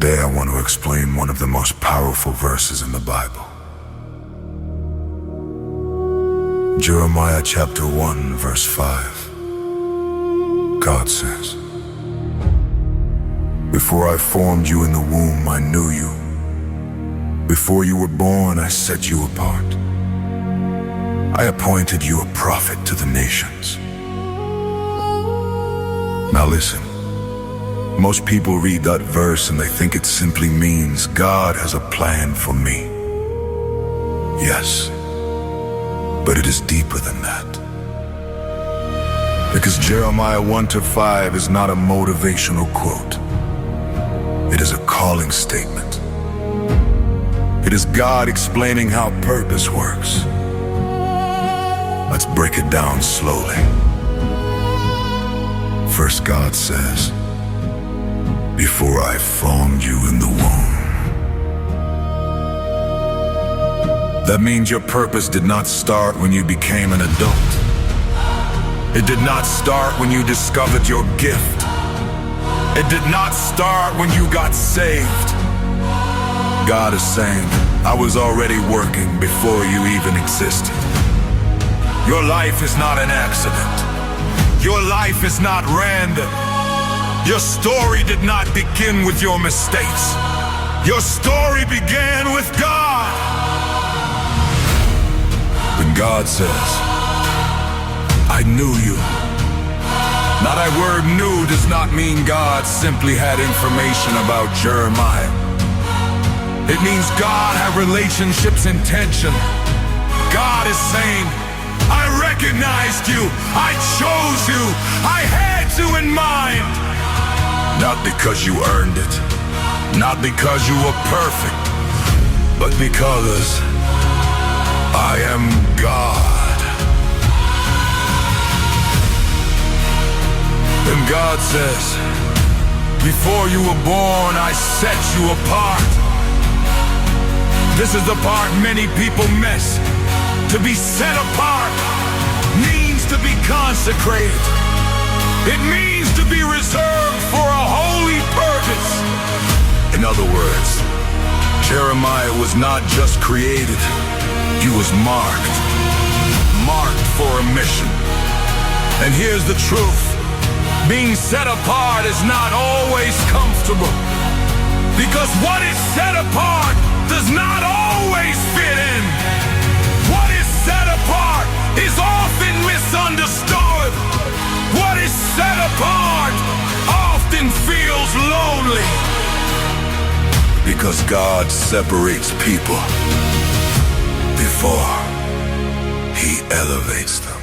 Today I want to explain one of the most powerful verses in the Bible. Jeremiah chapter 1 verse 5. God says, "Before I formed you in the womb, I knew you. Before you were born, I set you apart. I appointed you a prophet to the nations." Now listen. Most people read that verse and they think it simply means God has a plan for me. Yes, but it is deeper than that. Because Jeremiah 1-5 is not a motivational quote. It is a calling statement. It is God explaining how purpose works. Let's break it down slowly. First, God says, "Before I formed you in the womb." That means your purpose did not start when you became an adult. It did not start when you discovered your gift. It did not start when you got saved. God is saying, I was already working before you even existed. Your life is not an accident. Your life is not random. Your story did not begin with your mistakes. Your story began with God. When God says, "I knew you," now that word "knew" does not mean God simply had information about Jeremiah. It means God had relationships intention. God is saying, I recognized you, I chose you, I had you in mind. Not because you earned it, not because you were perfect, but because I am God. And God says, "Before you were born, I set you apart." This is the part many people miss. To be set apart means to be consecrated. It means to be reserved for a holy purpose. In other words, Jeremiah was not just created, he was marked for a mission. And here's the truth. Being set apart is not always comfortable, because what is set apart does not always fit in. What is set apart is often misunderstood. What is set apart often feels lonely, because God separates people before He elevates them.